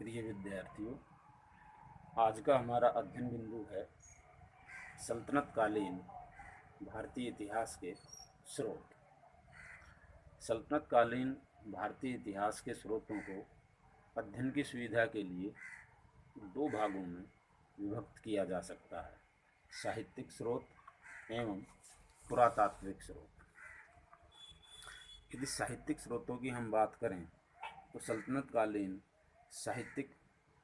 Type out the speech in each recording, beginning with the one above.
प्रिय विद्यार्थियों, आज का हमारा अध्ययन बिंदु है सल्तनत कालीन भारतीय इतिहास के स्रोत। सल्तनत कालीन भारतीय इतिहास के स्रोतों को अध्ययन की सुविधा के लिए दो भागों में विभक्त किया जा सकता है: साहित्यिक स्रोत एवं पुरातात्विक स्रोत। यदि साहित्यिक स्रोतों की हम बात करें तो सल्तनत कालीन साहित्यिक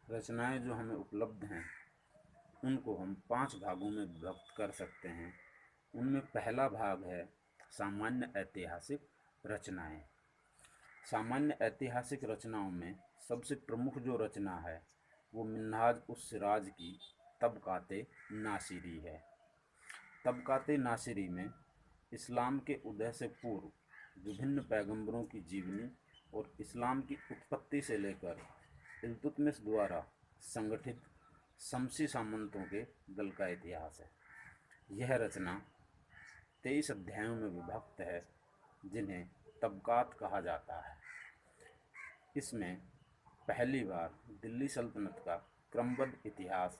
रचनाएं जो हमें उपलब्ध हैं उनको हम 5 भागों में विभक्त कर सकते हैं। उनमें पहला भाग है सामान्य ऐतिहासिक रचनाएं। सामान्य ऐतिहासिक रचनाओं में सबसे प्रमुख जो रचना है वो मिन्हाज उस सिराज की तबकाते नासिरी है। तबकाते नासिरी में इस्लाम के उदय से पूर्व विभिन्न पैगंबरों की जीवनी और इस्लाम की उत्पत्ति से लेकर इल्तुतमिश द्वारा संगठित शमसी सामंतों के दल का इतिहास है। यह रचना 23 अध्यायों में विभक्त है जिन्हें तबकात कहा जाता है। इसमें पहली बार दिल्ली सल्तनत का क्रमबद्ध इतिहास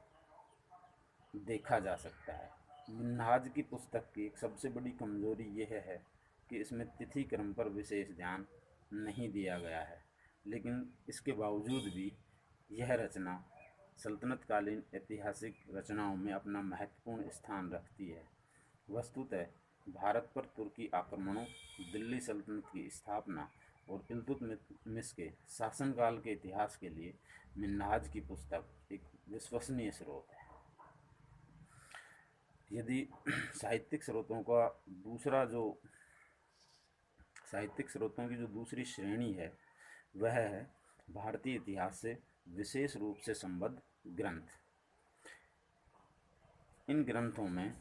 देखा जा सकता है। मिन्हाज की पुस्तक की एक सबसे बड़ी कमजोरी यह है कि इसमें तिथि क्रम पर विशेष ध्यान नहीं दिया गया है, लेकिन इसके बावजूद भी यह रचना सल्तनतकालीन ऐतिहासिक रचनाओं में अपना महत्वपूर्ण स्थान रखती है। वस्तुतः भारत पर तुर्की आक्रमणों, दिल्ली सल्तनत की स्थापना और इल्तुतमिश के शासनकाल के इतिहास के लिए मिन्हाज की पुस्तक एक विश्वसनीय स्रोत है। यदि साहित्यिक स्रोतों की जो दूसरी श्रेणी है वह है भारतीय इतिहास से विशेष रूप से संबद्ध ग्रंथ। इन ग्रंथों में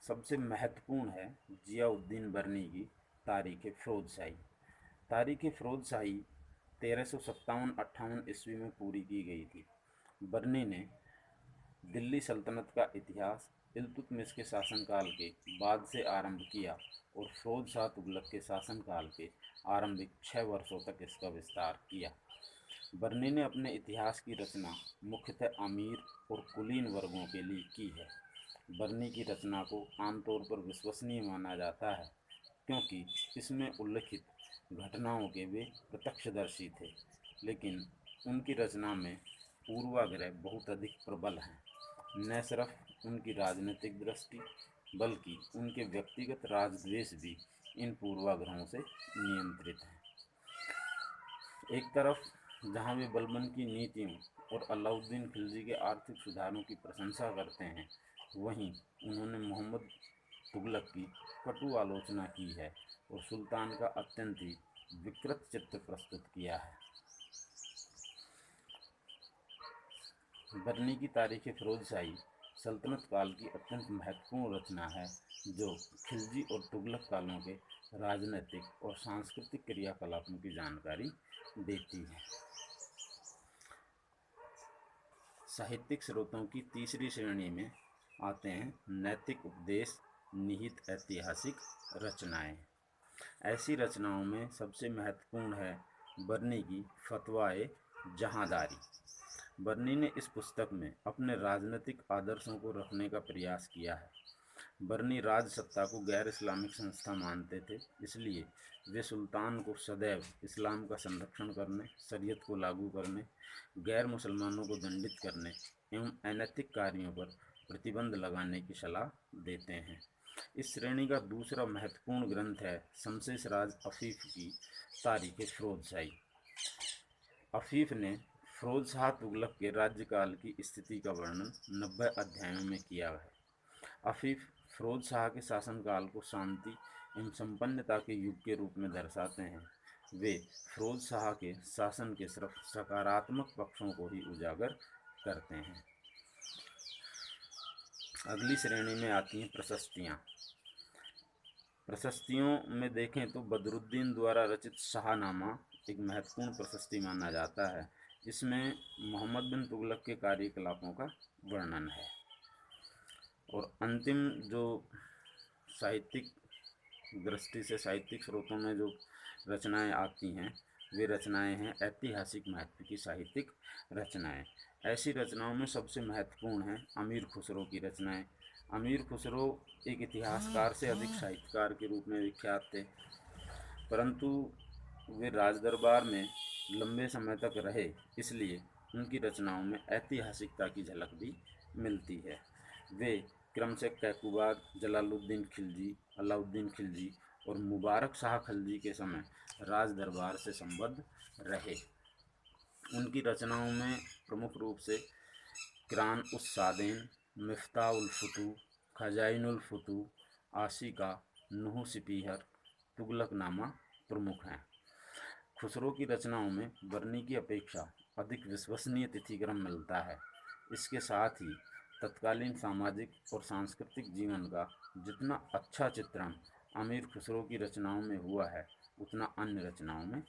सबसे महत्वपूर्ण है जियाउद्दीन बर्नी की तारीख़ फ़िरोज़शाही। तारीख़ फ़िरोज़शाही 1357-58 ईस्वी में पूरी की गई थी। बर्नी ने दिल्ली सल्तनत का इतिहास इल्तुतमिश के शासनकाल के बाद से आरंभ किया और फ़िरोज़ शाह तुगलक के शासनकाल के आरंभिक 6 वर्षों तक इसका विस्तार किया। बर्नी ने अपने इतिहास की रचना मुख्यतः अमीर और कुलीन वर्गों के लिए की है। बर्नी की रचना को आमतौर पर विश्वसनीय माना जाता है क्योंकि इसमें उल्लिखित घटनाओं के वे प्रत्यक्षदर्शी थे, लेकिन उनकी रचना में पूर्वाग्रह बहुत अधिक प्रबल हैं। न सिर्फ उनकी राजनीतिक दृष्टि बल्कि उनके व्यक्तिगत राजद्वेष भी इन पूर्वाग्रहों से नियंत्रित हैं। एक तरफ जहां वे बलबन की नीतियों और अलाउद्दीन खिलजी के आर्थिक सुधारों की प्रशंसा करते हैं, वहीं उन्होंने मोहम्मद तुगलक की कटु आलोचना की है और सुल्तान का अत्यंत ही विकृत चित्र प्रस्तुत किया है। बर्नी की तारीख़ फ़िरोज़शाही सल्तनत काल की अत्यंत महत्वपूर्ण रचना है जो खिलजी और तुगलक कालों के राजनीतिक और सांस्कृतिक क्रियाकलापों की जानकारी देती है। साहित्यिक स्रोतों की तीसरी श्रेणी में आते हैं नैतिक उपदेश निहित ऐतिहासिक रचनाएं। ऐसी रचनाओं में सबसे महत्वपूर्ण है बर्नी की फतवाए जहांदारी। बर्नी ने इस पुस्तक में अपने राजनीतिक आदर्शों को रखने का प्रयास किया है। बर्नी राजसत्ता को गैर इस्लामिक संस्था मानते थे, इसलिए वे सुल्तान को सदैव इस्लाम का संरक्षण करने, शरीयत को लागू करने, गैर मुसलमानों को दंडित करने एवं अनैतिक कार्यों पर प्रतिबंध लगाने की सलाह देते हैं। इस श्रेणी का दूसरा महत्वपूर्ण ग्रंथ है शमसेर राज अफीफ की तारीख़ फ़िरोज़शाही। अफीफ ने फ़िरोज़ शाह तुगलक के राज्यकाल की स्थिति का वर्णन 90 अध्यायों में किया है। अफीफ फ़िरोज़ शाह के शासनकाल को शांति एवं संपन्नता के युग के रूप में दर्शाते हैं। वे फ़िरोज़ शाह के शासन के सिर्फ सकारात्मक पक्षों को ही उजागर करते हैं। अगली श्रेणी में आती हैं प्रशस्तियाँ। प्रशस्तियों में देखें तो बदरुद्दीन द्वारा रचित शाहनामा एक महत्वपूर्ण प्रशस्ति माना जाता है। इसमें मोहम्मद बिन तुगलक के कार्यकलापों का वर्णन है। और अंतिम जो साहित्यिक दृष्टि से साहित्यिक स्रोतों में जो रचनाएं आती हैं वे रचनाएं हैं ऐतिहासिक महत्व की साहित्यिक रचनाएं। ऐसी रचनाओं में सबसे महत्वपूर्ण हैं अमीर खुसरो की रचनाएं। अमीर खुसरो एक इतिहासकार से अधिक साहित्यकार के रूप में विख्यात थे, परंतु वे राजदरबार में लंबे समय तक रहे, इसलिए उनकी रचनाओं में ऐतिहासिकता की झलक भी मिलती है। वे क्रम से कैकुबाद, जलालुद्दीन खिलजी, अलाउद्दीन खिलजी और मुबारक शाह खिलजी के समय राजदरबार से संबद्ध रहे। उनकी रचनाओं में प्रमुख रूप से किरान उस सादेन, मिफ्ता उल फुतूह, खजाइन उल फुतूह, आशिका, नुह सिपीहर, तुगलकनामा प्रमुख हैं। खुसरो की रचनाओं में बरनी की अपेक्षा अधिक विश्वसनीय तिथिक्रम मिलता है। इसके साथ ही तत्कालीन सामाजिक और सांस्कृतिक जीवन का जितना अच्छा चित्रण अमीर खुसरो की रचनाओं में हुआ है, उतना अन्य रचनाओं में